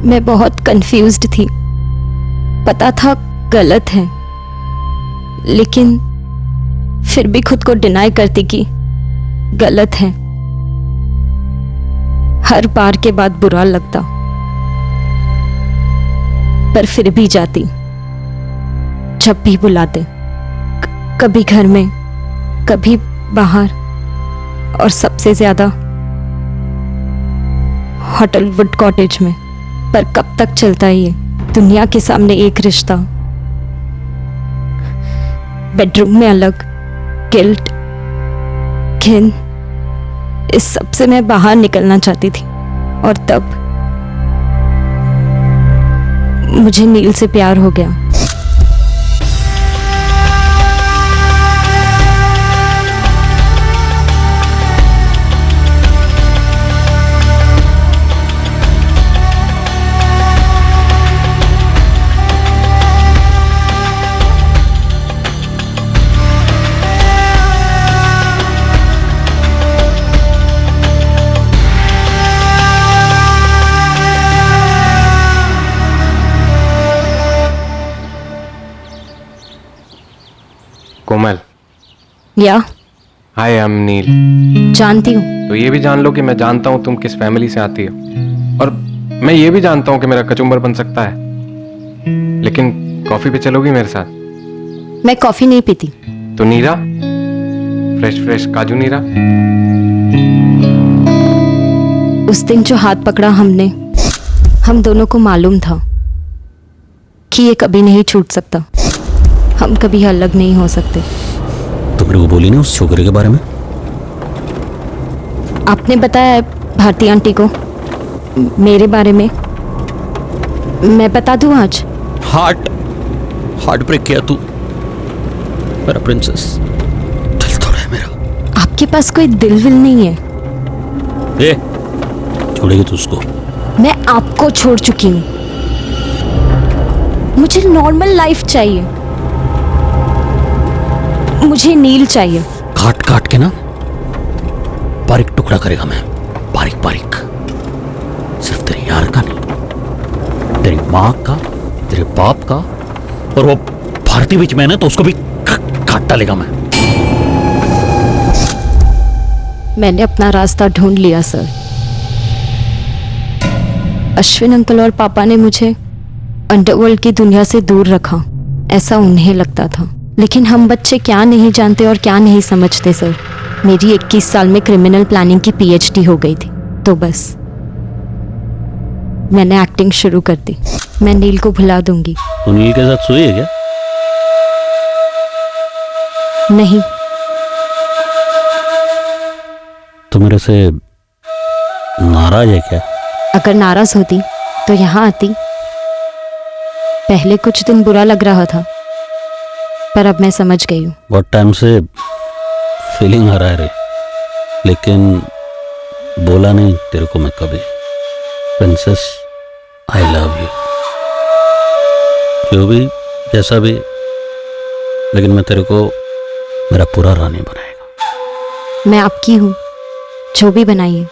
मैं बहुत कंफ्यूज्ड थी। पता था गलत है, लेकिन फिर भी खुद को डिनाई करती कि गलत है। हर बार के बाद बुरा लगता, पर फिर भी जाती जब भी बुलाते, कभी घर में, कभी बाहर, और सबसे ज्यादा होटल वुड कॉटेज में। पर कब तक चलता है ये दुनिया के सामने एक रिश्ता? बेडरूम में अलग, गिल्ट, घिन, इस सब से मैं बाहर निकलना चाहती थी। और तब मुझे नील से प्यार हो गया। कोमल, या हाय, आई एम नील। जानती हूँ। तो ये भी जान लो कि मैं जानता हूँ तुम किस फैमिली से आती हो, और मैं ये भी जानता हूँ कि मेरा कचुम्बर बन सकता है, लेकिन कॉफी पे चलोगी मेरे साथ? मैं कॉफी नहीं पीती। तो नीरा, फ्रेश फ्रेश काजू नीरा। उस दिन जो हाथ पकड़ा हमने, हम दोनों को मालूम था कि ये कभी नहीं छूट सकता, हम कभी अलग नहीं हो सकते। तो मेरे को बोली ना उस छोकरे के बारे में? आपने बताया है भारती आंटी को मेरे बारे में, मैं बता दूं आज? हार्ट ब्रेक किया तू मेरा प्रिंसेस। दिल तोड़ा है मेरा। आपके पास कोई दिल विल नहीं है? ए, छोड़ेगी तू उसको? मैं आपको छोड़ चुकी हूं। मुझे नॉर्मल लाइफ चाहिए, मुझे नील चाहिए। काट काट के ना बारीक टुकड़ा करेगा मैं, बारीक बारीक। सिर्फ तेरे यार का नहीं, तेरी माँ का, तेरे बाप का, और वो भारती बीच में है ना, तो उसको भी काट डालेगा मैं। मैंने अपना रास्ता ढूंढ लिया सर। अश्विन अंकल और पापा ने मुझे अंडरवर्ल्ड की दुनिया से दूर रखा, ऐसा उन्हें लगता था। लेकिन हम बच्चे क्या नहीं जानते और क्या नहीं समझते सर। मेरी 21 साल में क्रिमिनल प्लानिंग की पीएचडी हो गई थी, तो बस मैंने एक्टिंग शुरू कर दी। मैं नील को भुला दूंगी। तो नील के साथ सोई है क्या? नहीं। तो मेरे से नाराज है क्या? अगर नाराज होती तो यहाँ आती। पहले कुछ दिन बुरा लग रहा था, पर अब मैं समझ गई हूँ। बहुत टाइम से फीलिंग आ रहा है रे, लेकिन बोला नहीं तेरे को मैं कभी। Princess, I love you. जो भी जैसा भी, लेकिन मैं तेरे को मेरा पूरा रानी बनाएगा। मैं आपकी हूँ, जो भी बनाइए।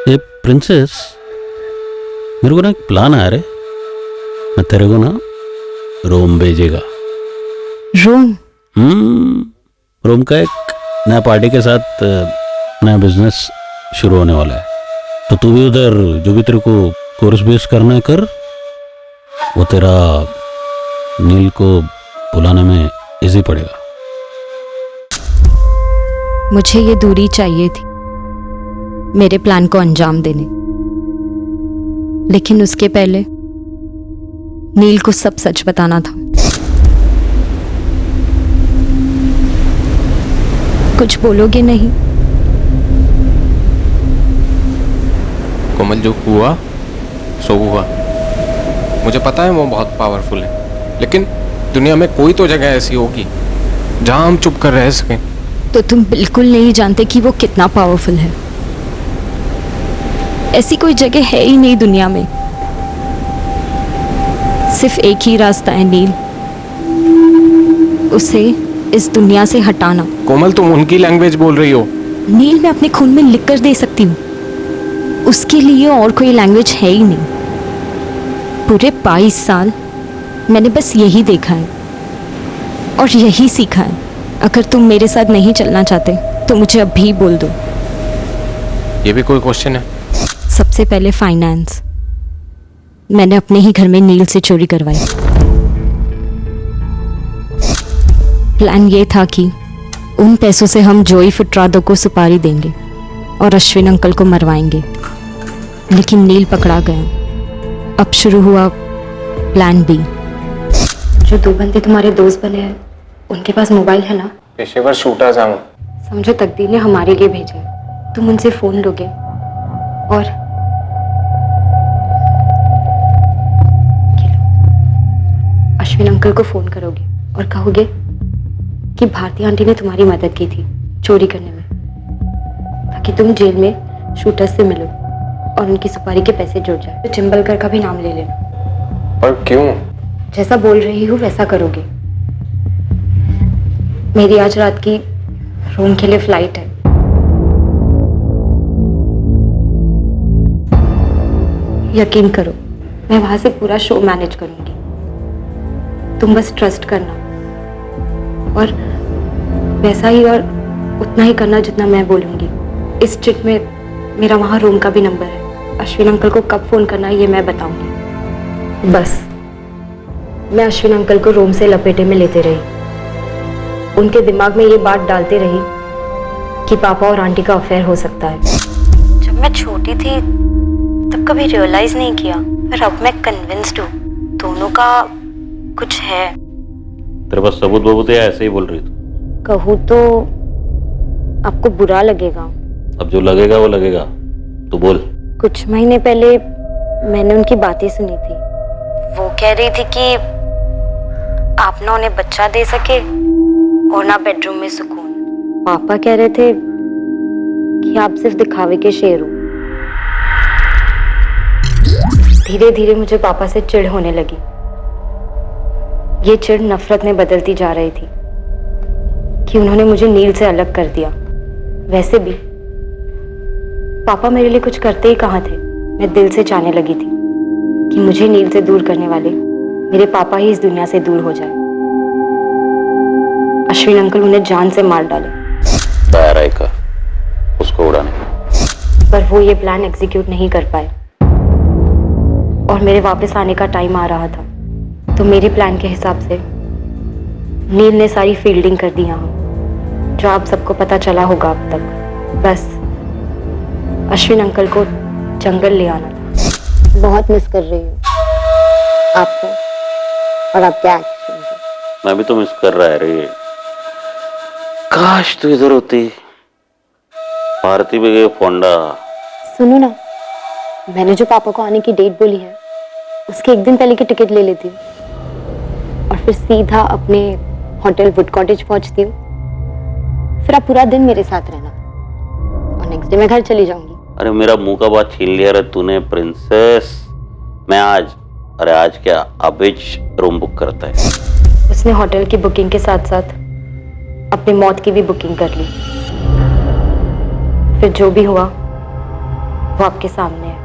ये प्रिंसेस, मेरे को ना एक प्लान आया रे। मैं तेरे को ना रोम भेजेगा। रोम? रोम का एक नया पार्टी के साथ नया बिजनेस शुरू होने वाला है। तो तू भी उधर जो भी तेरे को कोर्स बेस करना है कर। वो तेरा नील को बुलाने में इजी पड़ेगा। मुझे ये दूरी चाहिए थी मेरे प्लान को अंजाम देने, लेकिन उसके पहले नील को सब सच बताना था। कुछ बोलोगे नहीं? कोमल, जो हुआ सो हुआ। मुझे पता है वो बहुत पावरफुल है, लेकिन दुनिया में कोई तो जगह ऐसी होगी जहां हम चुप कर रह सकें। तो तुम बिल्कुल नहीं जानते कि वो कितना पावरफुल है। ऐसी कोई जगह है ही नहीं दुनिया में। सिर्फ एक ही रास्ता है नील, उसे इस दुनिया से हटाना। कोमल, तुम उनकी लैंग्वेज बोल रही हो। नील मैं अपने खून में लिख कर दे सकती हूँ, उसके लिए और कोई लैंग्वेज है ही नहीं। पूरे 22 साल मैंने बस यही देखा है और यही सीखा है। अगर तुम मेरे साथ नहीं चलना चाहते तो मुझे अभी बोल दो। ये भी कोई क्वेश्चन है? सबसे पहले फाइनेंस। मैंने अपने ही घर में नील से चोरी करवाई। प्लान ये था कि उन पैसों से हम जोई फुटरादो को सुपारी देंगे और अश्विन अंकल को मरवाएंगे, लेकिन नील पकड़ा गया। अब शुरू हुआ प्लान बी। जो 2 बंदे तुम्हारे दोस्त बने हैं उनके पास मोबाइल है ना? पेशेवर शूटर्स हैं वो। समझो तकदीर ने हमारे लिए भेजे। तुम उनसे फोन लोगे और अश्विन अंकल को फोन करोगे और कहोगे कि भारती आंटी ने तुम्हारी मदद की थी चोरी करने में, ताकि तुम जेल में शूटर्स से मिलो और उनकी सुपारी के पैसे जुड़ जाए। तो चिंबलकर का भी नाम ले लेना। पर क्यों? जैसा बोल रही हूँ वैसा करोगे। मेरी आज रात की रोम के लिए फ्लाइट है। यकीन करो मैं वहां से पूरा शो मैनेज करूंगी। तुम बस ट्रस्ट करना और वैसा ही और उतना ही करना जितना मैं बोलूंगी। इस चिट में मेरा वहां रूम का भी नंबर है। अश्विन अंकल को कब फोन करना है ये मैं बताऊंगी। बस मैं अश्विन अंकल को रोम से लपेटे में लेते रही। उनके दिमाग में ये बात डालते रही कि पापा और आंटी का अफेयर हो सकता है। जब मैं छोटी थी तब कभी रियलाइज नहीं किया, पर अब मैं कन्विंस्ड हूँ दोनों का कुछ है। तेरे पास सबूत बबूत है या ऐसे ही बोल रही तू? कहूँ तो आपको बुरा लगेगा। अब जो लगेगा वो लगेगा, तू बोल। कुछ महीने पहले मैंने उनकी बातें सुनी थी। वो कह रही थी कि आप ना उन्हें बच्चा दे सके और ना बेडरूम में सुकून। पापा कह रहे थे कि आप सिर्फ दिखावे के शेर हो। धीरे धीरे मुझे पापा से चिढ़ होने लगी। ये चिढ़ नफरत में बदलती जा रही थी कि उन्होंने मुझे नील से अलग कर दिया। वैसे भी पापा मेरे लिए कुछ करते ही कहाँ थे। मैं दिल से चाहने लगी थी कि मुझे नील से दूर करने वाले मेरे पापा ही इस दुनिया से दूर हो जाए। अश्विन अंकल उन्हें जान से मार डाले। तैयार है का उसको उड़ाने, पर वो ये प्लान एग्जीक्यूट नहीं कर पाए और मेरे वापस आने का टाइम आ रहा था। तो मेरे प्लान के हिसाब से नील ने सारी फील्डिंग कर दी यहाँ, जो आप सबको पता चला होगा अब तक। बस अश्विन अंकल को जंगल ले आना था। बहुत मिस कर रही हूँ आपको और आपके एक्शन को। मैं भी तो मिस कर रहा है रे। काश तू इधर होती। भारती भी गई फोंडा। सुनो ना, मैंने जो पापा को आने की डेट बोली है उसके एक दिन पहले की टिकट ले लेती हूँ और फिर सीधा अपने होटल वुड कॉटेज पहुंचती हूँ। फिर आप पूरा दिन मेरे साथ रहना और नेक्स्ट डे मैं घर चली जाऊंगी। अरे मेरा मुंह का बात छीन लिया रे तूने प्रिंसेस। मैं आज क्या अभी रूम बुक करता है। उसने होटल की बुकिंग के साथ साथ अपनी मौत की भी बुकिंग कर ली। फिर जो भी हुआ वो आपके सामने है।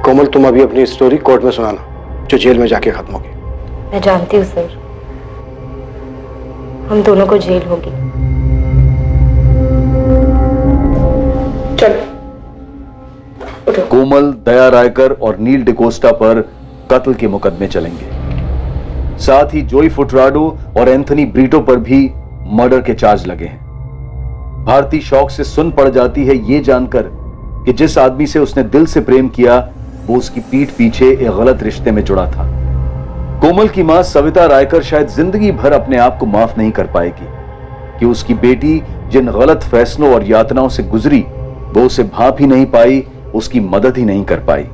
कोमल, तुम अभी अपनी स्टोरी कोर्ट में सुनाना जो जेल में जाके खत्म होगी। मैं जानती हूँ सर, हम दोनों को जेल होगी। चलो। कोमल, दया रायकर और नील डिकोस्टा पर कत्ल के मुकदमे चलेंगे। साथ ही जोई फुटराडो और एंथनी ब्रीटो पर भी मर्डर के चार्ज लगे हैं। भारती शौक से सुन पड़ जाती है ये जानकर कि जिस आदमी से उसने दिल से प्रेम किया वो उसकी पीठ पीछे एक गलत रिश्ते में जुड़ा था। कोमल की मां सविता रायकर शायद जिंदगी भर अपने आप को माफ नहीं कर पाएगी कि उसकी बेटी जिन गलत फैसलों और यातनाओं से गुजरी वो उसे भाप ही नहीं पाई, उसकी मदद ही नहीं कर पाई।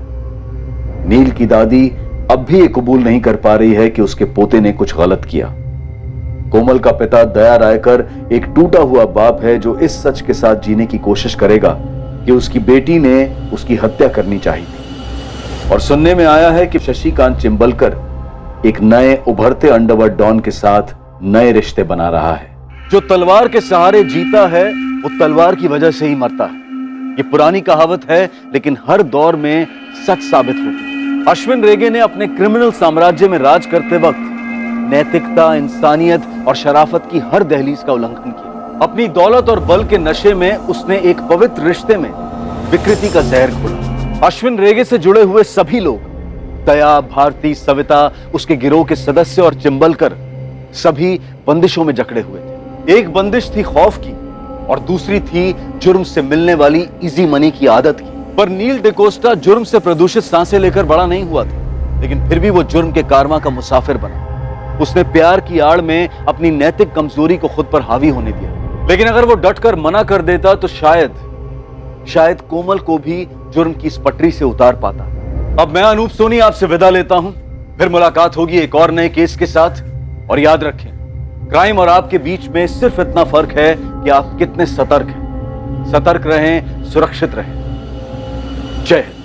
नील की दादी अब भी ये कबूल नहीं कर पा रही है कि उसके पोते ने कुछ गलत किया। कोमल का पिता दया रायकर एक टूटा हुआ बाप है जो इस सच के साथ जीने की कोशिश करेगा कि उसकी बेटी ने उसकी हत्या करनी चाहिए थी। और सुनने में आया है कि शशिकांत चिंबलकर एक नए उभरते अंडरवर्ल्ड डॉन के साथ नए रिश्ते बना रहा है। जो तलवार के सहारे जीता है वो तलवार की वजह से ही मरता है। ये पुरानी कहावत है लेकिन हर दौर में सच साबित होती है। अश्विन रेगे ने अपने क्रिमिनल साम्राज्य में राज करते वक्त नैतिकता, इंसानियत और शराफत की हर दहलीज का उल्लंघन किया। अपनी दौलत और बल के नशे में उसने एक पवित्र रिश्ते में विकृति का जहर घोला। अश्विन रेगे से जुड़े हुए सभी लोग, दया, भारती, सविता, उसके गिरोह के सदस्य और चिंबलकर, सभी बंदिशों में जकड़े हुए थे। एक बंदिश थी खौफ की और दूसरी थी जुर्म से मिलने वाली इजी मनी की आदत की। पर नील डिकोस्टा जुर्म से प्रदूषित सांसें लेकर बड़ा नहीं हुआ था, लेकिन फिर भी वो जुर्म के कारवां का मुसाफिर बना। उसने प्यार की आड़ में अपनी नैतिक कमजोरी को खुद पर हावी होने दिया। लेकिन अगर वो डटकर मना कर देता तो शायद कोमल को भी जुर्म की इस पटरी से उतार पाता। अब मैं अनूप सोनी आपसे विदा लेता हूं, फिर मुलाकात होगी एक और नए केस के साथ। और याद रखें, क्राइम और आपके बीच में सिर्फ इतना फर्क है कि आप कितने सतर्क हैं। सतर्क रहें, सुरक्षित रहें। जय हिंद।